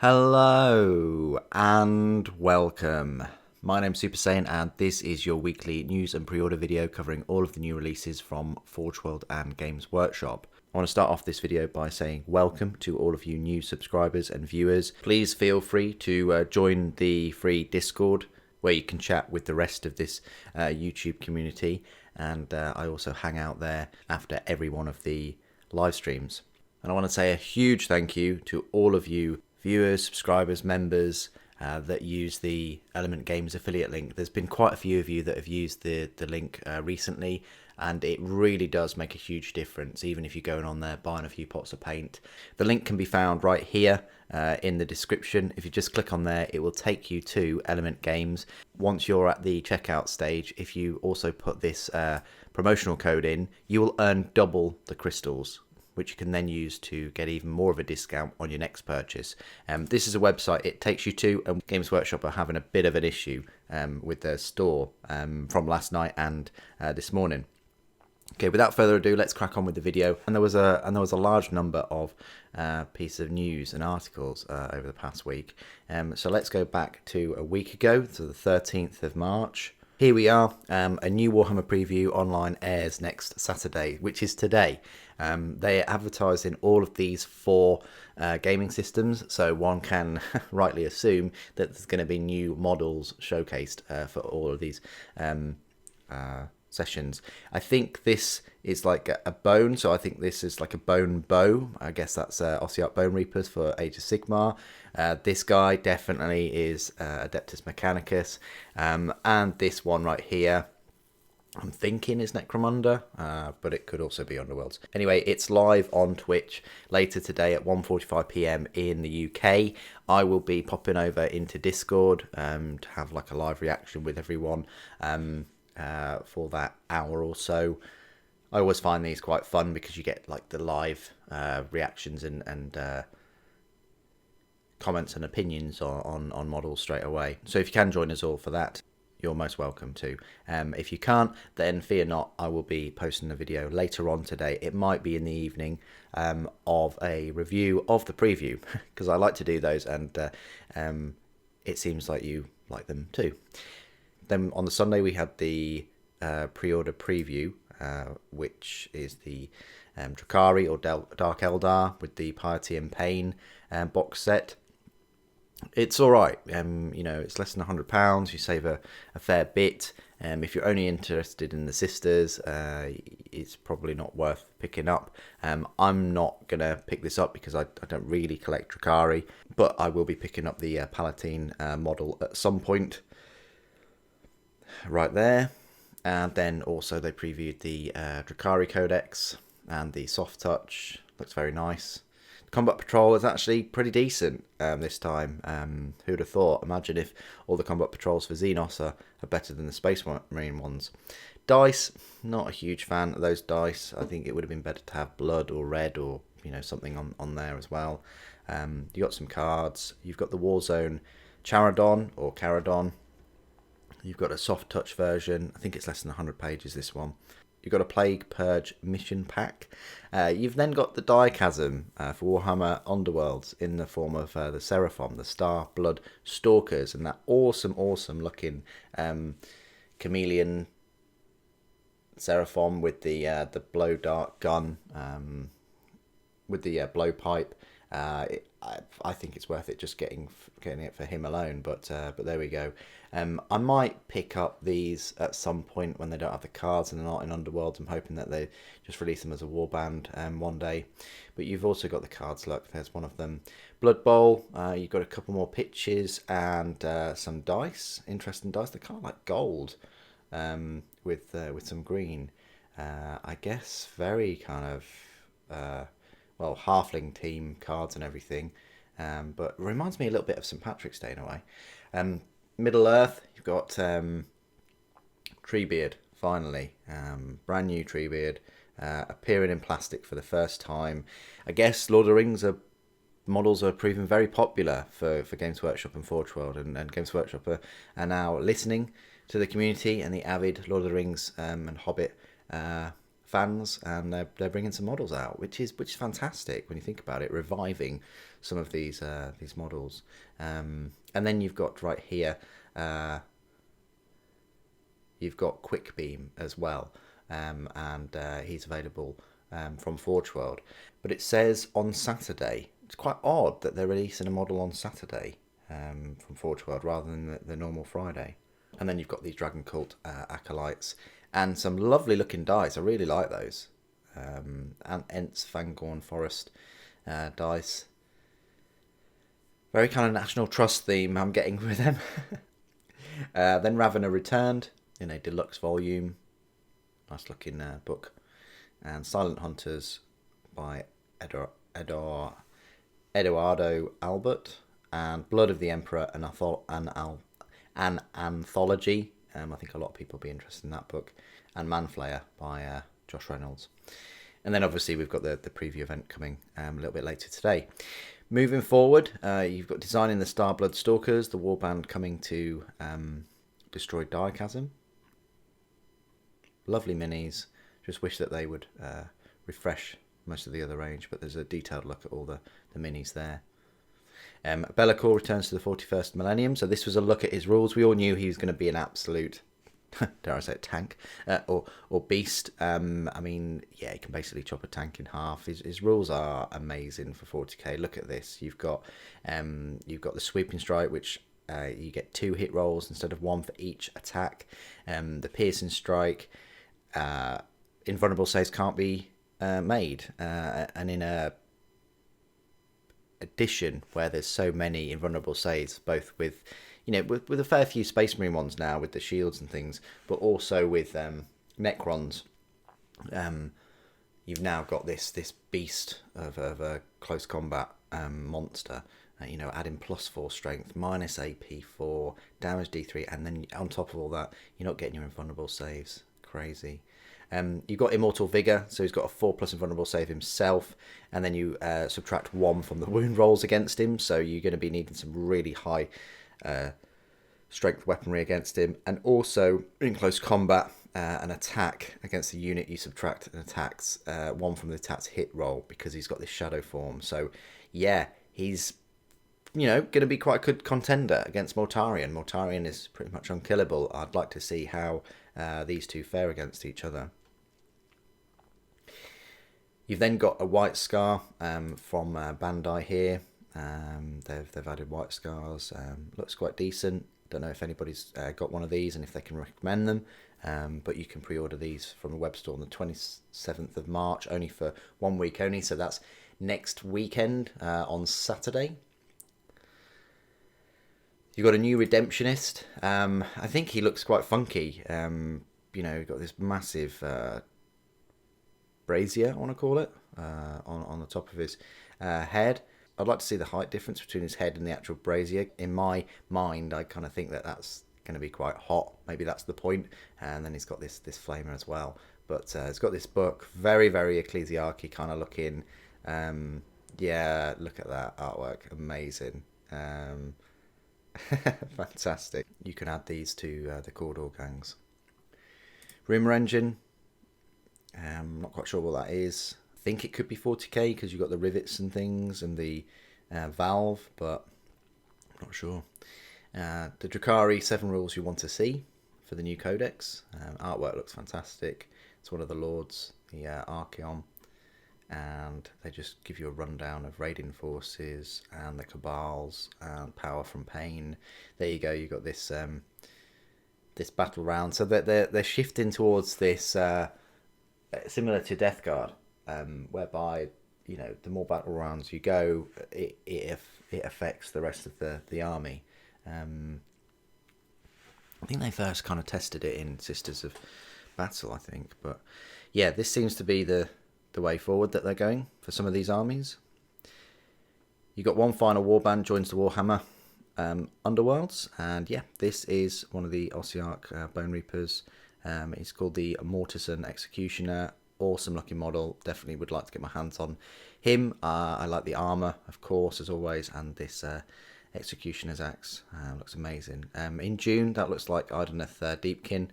Hello and welcome. My name's Super Saiyan and this is your weekly news and pre-order video covering all of the new releases from Forge World and Games Workshop. I want to start off this video by saying welcome to all of you new subscribers and viewers. Please feel free to join the free Discord where you can chat with the rest of this YouTube community, and I also hang out there after every one of the live streams. And I want to say a huge thank you to all of you viewers, subscribers, members that use the Element Games affiliate link. There's been quite a few of you that have used the link recently, and it really does make a huge difference, even if you're going on there buying a few pots of paint. The link can be found right here in the description. If you just click on there, it will take you to Element Games. Once you're at the checkout stage, if you also put this promotional code in, you will earn double the crystals, which you can then use to get even more of a discount on your next purchase. This is a website it takes you to, and Games Workshop are having a bit of an issue with their store from last night and this morning. Okay, without further ado, let's crack on with the video. And there was a large number of pieces of news and articles over the past week. So let's go back to a week ago, to the 13th of March. Here we are. A new Warhammer preview online airs next Saturday, which is today. They are advertising all of these four gaming systems, so one can rightly assume that there's going to be new models showcased for all of these sessions. I think this is like a bone, so I think this is like a bone bow. I guess that's Ossiarch Bone Reapers for Age of Sigmar. This guy definitely is Adeptus Mechanicus, and this one right here, I'm thinking is Necromunda, but it could also be Underworlds. Anyway, it's live on Twitch later today at 1:45 PM in the UK. I will be popping over into Discord to have like a live reaction with everyone for that hour or so. I always find these quite fun because you get like the live reactions and comments and opinions on models straight away. So if you can join us all for that, you're most welcome to. If you can't, then fear not, I will be posting a video later on today. It might be in the evening of a review of the preview, because I like to do those, and it seems like you like them too. Then on the Sunday we had the pre-order preview, which is the Drukhari or Dark Eldar with the Piety and Pain box set. It's all right. You know, it's less than £100. You save a fair bit. If you're only interested in the sisters, it's probably not worth picking up. I'm not gonna pick this up because I don't really collect Drukhari, but I will be picking up the Palatine model at some point. Right there. And then also they previewed the Drukhari codex and the soft touch. Looks very nice. Combat Patrol is actually pretty decent this time. Who'd have thought? Imagine if all the Combat Patrols for Xenos are better than the Space Marine ones. Dice, not a huge fan of those dice. I think it would have been better to have blood or red or, you know, something on there as well. You got some cards. You've got the Warzone Charadon or Caradon. You've got a soft touch version. I think it's less than 100 pages, this one. You've got a Plague Purge mission pack. You've then got the Dichasm for Warhammer Underworlds in the form of the Seraphon, the Star Blood Stalkers, and that awesome looking chameleon Seraphon with the blow dart gun, with the blowpipe. I think it's worth it just getting it for him alone, but there we go. I might pick up these at some point when they don't have the cards and they're not in Underworlds. I'm hoping that they just release them as a warband one day. But you've also got the cards. Look, there's one of them. Blood Bowl. You've got a couple more pitches and some dice. Interesting dice. They're kind of like gold with some green. I guess very kind of well, halfling team cards and everything, but it reminds me a little bit of St. Patrick's Day in a way. Middle Earth, you've got Treebeard, finally, brand new Treebeard, appearing in plastic for the first time. I guess Lord of the Rings models are proving very popular for Games Workshop and Forge World, and Games Workshop are now listening to the community and the avid Lord of the Rings and Hobbit fans, and they're bringing some models out, which is fantastic when you think about it, reviving some of these models. And then you've got right here, you've got Quick Beam as well, and he's available from Forge World. But it says on Saturday. It's quite odd that they're releasing a model on Saturday from Forge World rather than the normal Friday. And then you've got these Dragon Cult acolytes and some lovely looking dice. I really like those. And Ents Fangorn Forest dice. Very kind of National Trust theme I'm getting with them. Then Ravener Returned in a deluxe volume. Nice looking book. And Silent Hunters by Eduardo Albert, and Blood of the Emperor, an anthology. I think a lot of people will be interested in that book. And Manflayer by Josh Reynolds. And then obviously we've got the preview event coming a little bit later today. Moving forward, you've got Designing the Starblood Stalkers, the warband coming to destroy Diachasm. Lovely minis. Just wish that they would refresh most of the other range, but there's a detailed look at all the minis there. Be'lakor returns to the 41st millennium, so this was a look at his rules. We all knew he was going to be an absolute, dare I say it, tank or beast. I mean, yeah, he can basically chop a tank in half. His rules are amazing for 40k. Look at this. You've got the Sweeping Strike, which you get 2 hit rolls instead of 1 for each attack. The Piercing Strike, invulnerable saves can't be made, and in a edition where there's so many invulnerable saves, both with with a fair few Space Marine ones now with the shields and things, but also with Necrons, you've now got this beast of a close combat monster. Adding +4 strength, minus AP 4, damage D3, and then on top of all that, you're not getting your invulnerable saves. Crazy. You've got Immortal Vigor, so he's got a 4+ invulnerable save himself, and then you subtract 1 from the wound rolls against him, so you're going to be needing some really high strength weaponry against him. And also, in close combat, an attack against the unit, you subtract an attack's 1 from the attack's hit roll, because he's got this shadow form. So, yeah, he's going to be quite a good contender against Mortarion. Mortarion is pretty much unkillable. I'd like to see how these two fare against each other. You've then got a White Scar from Bandai here. They've added White Scars. Looks quite decent. Don't know if anybody's got one of these and if they can recommend them. But you can pre-order these from the web store on the 27th of March, only for 1 week only. So that's next weekend on Saturday. You've got a new Redemptionist. I think he looks quite funky. You've got this massive brazier, I want to call it, on the top of his head. I'd like to see the height difference between his head and the actual brazier. In my mind, I kind of think that that's going to be quite hot. Maybe that's the point. And then he's got this flamer as well. But it's got this book, very, very ecclesiarchy kind of looking. Yeah, look at that artwork. Amazing. Fantastic. You can add these to the Cawdor gangs. Rumor Engine. Not quite sure what that is. I think it could be 40k because you've got the rivets and things and the valve, but I'm not sure. The Drukhari 7 rules you want to see for the new codex. Artwork looks fantastic. It's one of the lords, the Archeon, and they just give you a rundown of raiding forces and the cabals and power from pain. There you go. You got this this battle round. So they're shifting towards this similar to Death Guard, whereby the more battle rounds you go, it affects the rest of the army. I think they first kind of tested it in Sisters of Battle, I think, but yeah, this seems to be the way forward that they're going for some of these armies. You got one final warband joins the Warhammer Underworlds, and yeah, this is one of the Ossiarch Bone Reapers. It's called the Mortison Executioner. Awesome looking model. Definitely would like to get my hands on him. I like the armor, of course, as always, and this Executioner's axe looks amazing. In June, that looks like Ideneth Deepkin.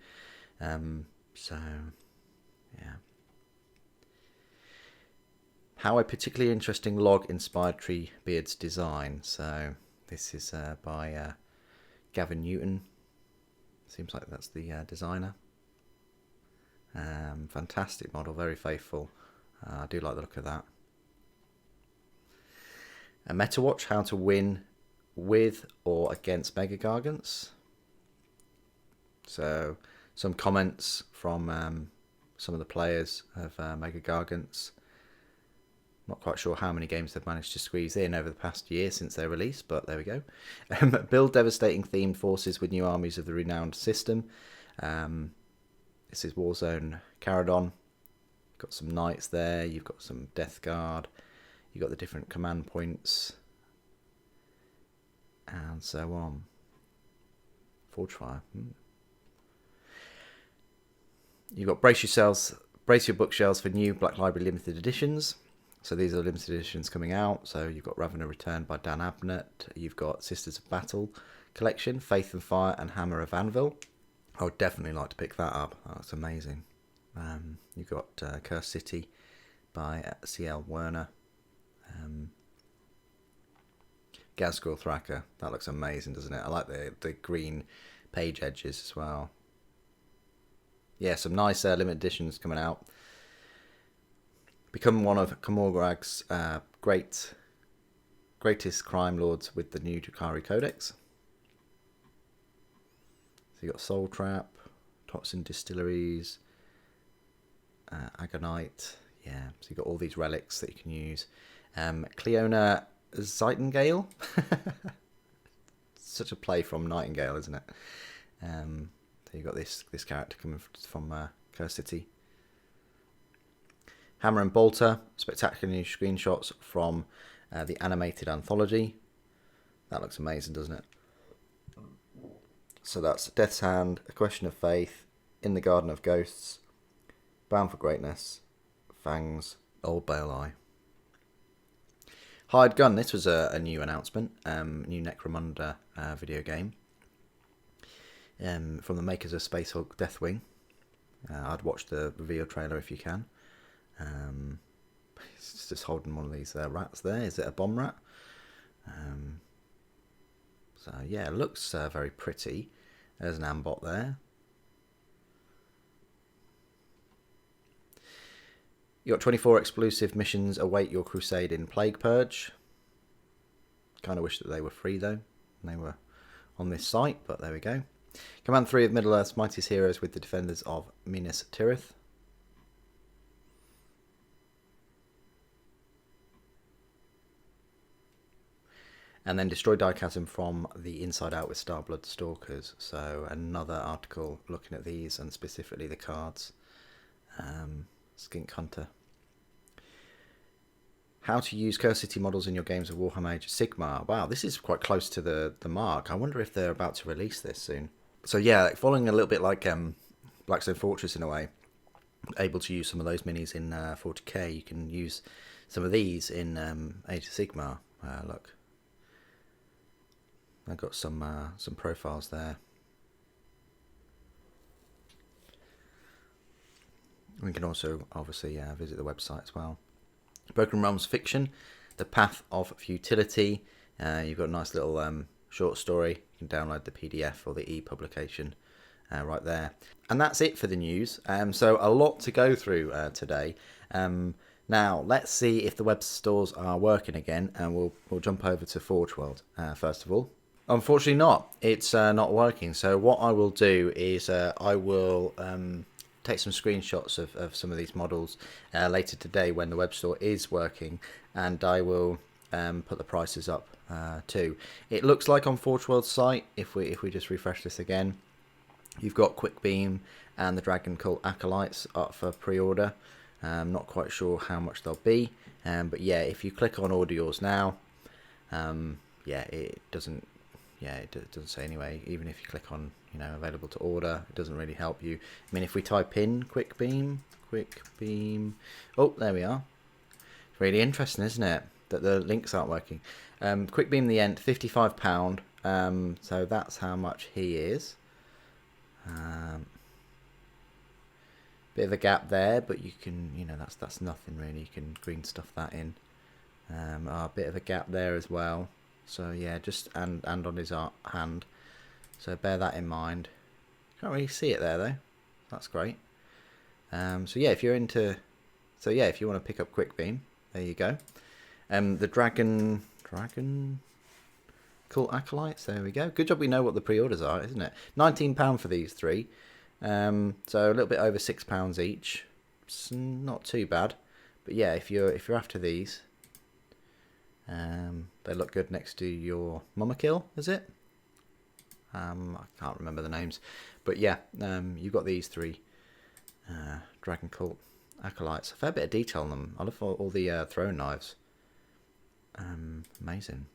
So yeah, How a particularly interesting log inspired Treebeard's design. So this is by Gavin Newton. Seems like that's the designer. Fantastic model, very faithful. I do like the look of that. A meta watch, how to win with or against Mega Gargants. So some comments from some of the players of Mega Gargants. Not quite sure how many games they've managed to squeeze in over the past year since their release, but there we go. Build devastating themed forces with new armies of the renowned system. This is Warzone Caradon. Got some knights there. You've got some Death Guard. You've got the different command points. And so on. Forge Fire. You've got brace your bookshelves for new Black Library limited editions. So these are limited editions coming out. So you've got Ravener Return by Dan Abnett. You've got Sisters of Battle collection, Faith and Fire and Hammer of Anvil. I would definitely like to pick that up. That's amazing. You've got Cursed City by C.L. Werner. Gazgul Thraka. That looks amazing, doesn't it? I like the green page edges as well. Yeah, some nice limited editions coming out. Become one of Kamorgrag's greatest crime lords with the new Drukhari codex. So you got Soul Trap, Toxin Distilleries, Agonite. Yeah, so you got all these relics that you can use. Cleona Zeitengale. Such a play from Nightingale, isn't it? So you got this character coming from Cursed City. Hammer and Bolter, spectacular new screenshots from the animated anthology. That looks amazing, doesn't it? So that's Death's Hand, A Question of Faith, In the Garden of Ghosts, Bound for Greatness, Fangs, Old Bale Eye. Hired Gun, this was a new announcement, new Necromunda video game. From the makers of Space Hulk Deathwing. I'd watch the reveal trailer if you can. He's just holding one of these rats there. Is it a bomb rat? So yeah, it looks very pretty. There's an ambot there. You got 24 exclusive missions await your crusade in Plague Purge. Kind of wish that they were free though. They were on this site, but there we go. Command 3 of Middle-earth's mightiest heroes with the defenders of Minas Tirith. And then destroy Dichasm from the inside out with Starblood Stalkers. So another article looking at these and specifically the cards. Skink Hunter. How to use Cursed City models in your games of Warhammer Age of Sigmar. Wow, this is quite close to the mark. I wonder if they're about to release this soon. So yeah, following a little bit like Blackstone Fortress in a way. Able to use some of those minis in 40k. You can use some of these in Age of Sigmar. Look. I've got some profiles there. We can also obviously visit the website as well. Broken Realms Fiction, The Path of Futility. You've got a nice little short story. You can download the PDF or the e-publication right there. And that's it for the news. So a lot to go through today. Now let's see if the web stores are working again, and we'll jump over to Forge World first of all. Unfortunately not. It's not working. So what I will do is I will take some screenshots of some of these models later today when the web store is working, and I will put the prices up too. It looks like on Forge World's site, if we just refresh this again, you've got Quick Beam and the Dragon Cult Acolytes up for pre-order. Not quite sure how much they'll be, but yeah, if you click on order yours now, yeah, it doesn't say anyway. Even if you click on, available to order, it doesn't really help you. I mean, if we type in Quick Beam, oh, there we are. It's really interesting, isn't it, that the links aren't working. Quick Beam the Ent, £55. So that's how much he is. Bit of a gap there, but you can, that's nothing really. You can green stuff that in. A bit of a gap there as well. So yeah, just and on his hand. So bear that in mind. Can't really see it there though. That's great. So yeah, if you want to pick up Quick Beam, there you go. The dragon cult acolytes. There we go. Good job we know what the pre-orders are, isn't it? £19 for these three. So a little bit over £6 each. It's not too bad. But yeah, if you're after these, they look good next to your Mummakill, is it? I can't remember the names, but yeah, you've got these three Dragon Cult acolytes. A fair bit of detail on them. I love all the throwing knives. Amazing.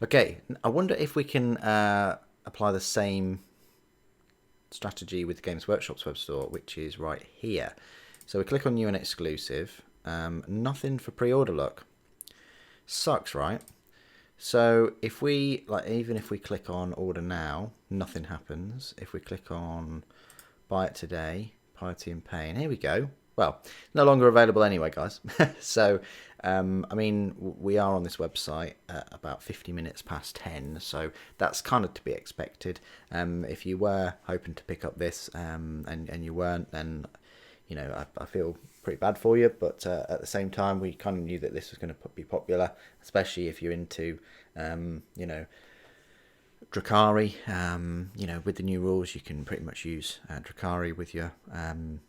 Okay, I wonder if we can apply the same strategy with Games Workshop's web store, which is right here. So we click on new and exclusive. Nothing for pre-order luck. Sucks, right? So if we even if we click on order now, nothing happens. If we click on buy it today, Piety and Pain, here we go. Well, no longer available anyway, guys. So I mean, we are on this website at about 50 minutes past 10, so that's kind of to be expected. If you were hoping to pick up this and you weren't, then I feel pretty bad for you, but at the same time, we kind of knew that this was going to be popular, especially if you're into, Drukhari. With the new rules, you can pretty much use Drukhari with your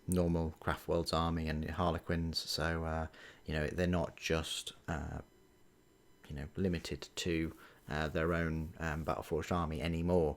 normal Craftworld's army and your Harlequins. So, they're not just, limited to their own Battleforged army anymore.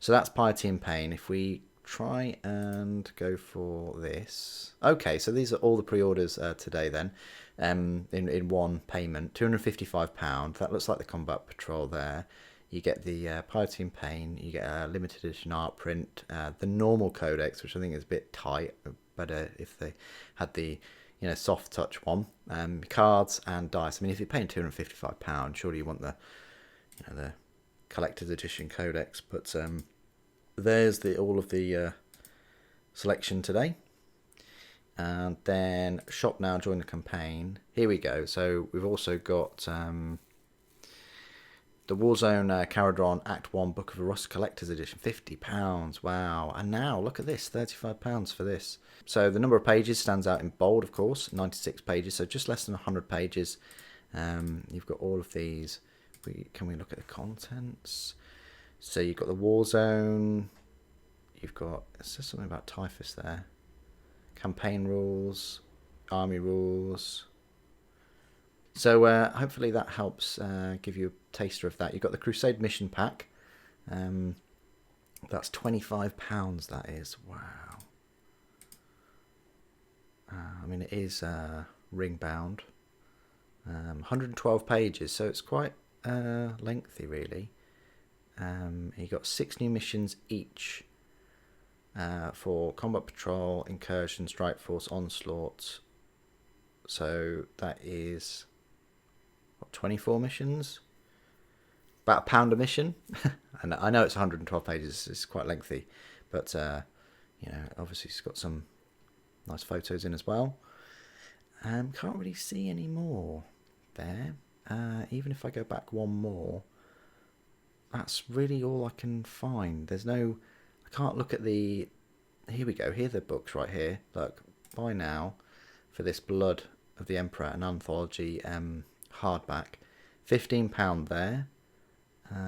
So that's Piety and Pain. If we try and go for this. Okay, so these are all the pre-orders today then, in one payment, £255. That looks like the Combat Patrol there. You get the Piety and Pain, you get a limited edition art print, the normal codex, which I think is a bit tight, but if they had the soft touch one, cards and dice. I mean, if you're paying £255, surely you want the collector's edition codex, but there's all of the selection today. And then shop now, join the campaign. Here we go. So we've also got the Warzone Caradron Act 1 Book of Rust Collector's Edition, £50. Wow. And now look at this, £35 for this. So the number of pages stands out in bold, of course, 96 pages, so just less than 100 pages. You've got all of these. Can we look at the contents? So you've got the Warzone, you've got, it says something about Typhus there, campaign rules, army rules. So hopefully that helps give you a taster of that. You've got the Crusade Mission Pack. That's £25, that is. Wow. I mean, it is ring bound. 112 pages, so it's quite lengthy, really. You've got 6 new missions each for Combat Patrol, Incursion, Strike Force, Onslaught. So that is, what, 24 missions? About £1 a mission. And I know it's 112 pages, it's quite lengthy, but obviously it's got some nice photos in as well. Can't really see any more there. Even if I go back one more, that's really all I can find. There's no, I can't look at the, here we go, here are the books right here. Look, buy now for this Blood of the Emperor, an anthology hardback. £15 there.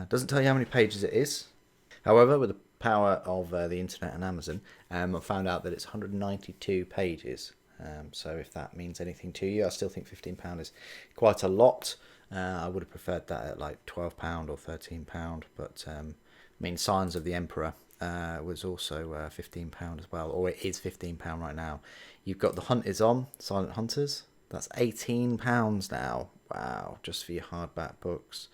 Doesn't tell you how many pages it is. However, with the power of the internet and Amazon, I found out that it's 192 pages. So if that means anything to you, I still think £15 is quite a lot. I would have preferred that at like £12 or £13, but I mean, Signs of the Emperor was also £15 as well, or it is £15 right now. You've got The Hunt Is On, Silent Hunters. That's £18 now. Wow, just for your hardback books.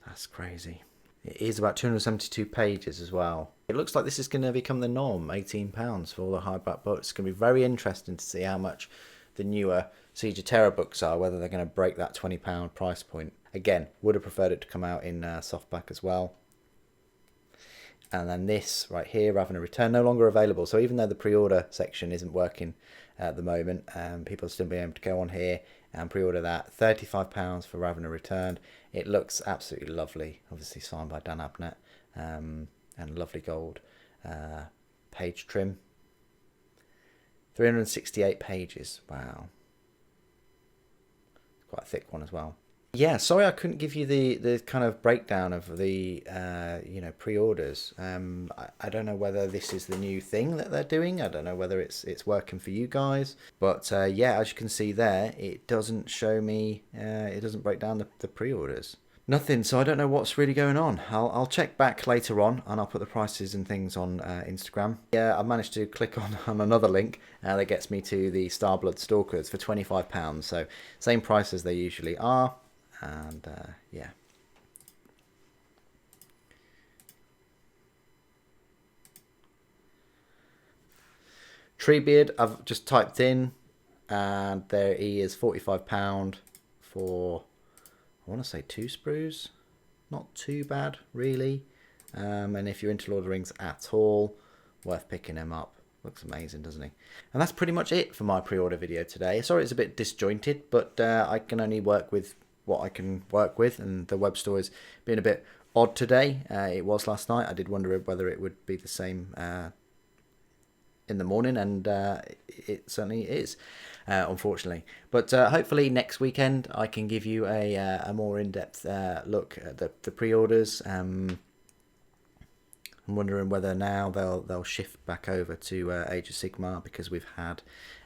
That's crazy. It is about 272 pages as well. It looks like this is going to become the norm, £18 for all the hardback books. It's going to be very interesting to see how much the newer Siege of Terror books are, whether they're going to break that £20 price point. Again, would have preferred it to come out in softback as well. And then this right here, Ravener Return, no longer available. So even though the pre-order section isn't working at the moment, people will still be able to go on here and pre-order that. £35 for Ravener Returned. It looks absolutely lovely. Obviously signed by Dan Abnett, and lovely gold page trim. 368 pages. Wow. Quite a thick one as well. Yeah, sorry I couldn't give you the kind of breakdown of the pre-orders. I don't know whether this is the new thing that they're doing. I don't know whether it's working for you guys. But yeah, as you can see there, it doesn't show me. It doesn't break down the pre-orders. Nothing. So I don't know what's really going on. I'll check back later on, and I'll put the prices and things on Instagram. Yeah, I've managed to click on another link that gets me to the Starblood Stalkers for £25. So same price as they usually are. And yeah, Treebeard I've just typed in, and there he is, £45 for, I want to say 2 sprues. Not too bad really, and if you're into Lord of the Rings at all, worth picking him up. Looks amazing, doesn't he? And that's pretty much it for my pre-order video today. Sorry it's a bit disjointed, but I can only work with what I can work with, and the web store has been a bit odd today. It was last night. I did wonder whether it would be the same in the morning, and it certainly is, unfortunately. But hopefully next weekend I can give you a more in-depth look at the pre-orders. I'm wondering whether now they'll shift back over to Age of Sigmar, because we've had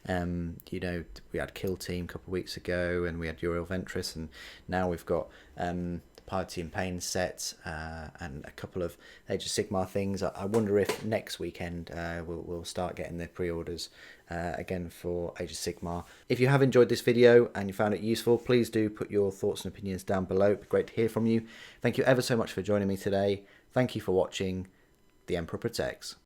we had Kill Team a couple of weeks ago, and we had Uriel Ventress, and now we've got the Piety and Pain set and a couple of Age of Sigmar things. I wonder if next weekend we'll start getting the pre-orders again for Age of Sigmar. If you have enjoyed this video and you found it useful, please do put your thoughts and opinions down below. It'd be great to hear from you. Thank you ever so much for joining me today. Thank you for watching. The Emperor protects.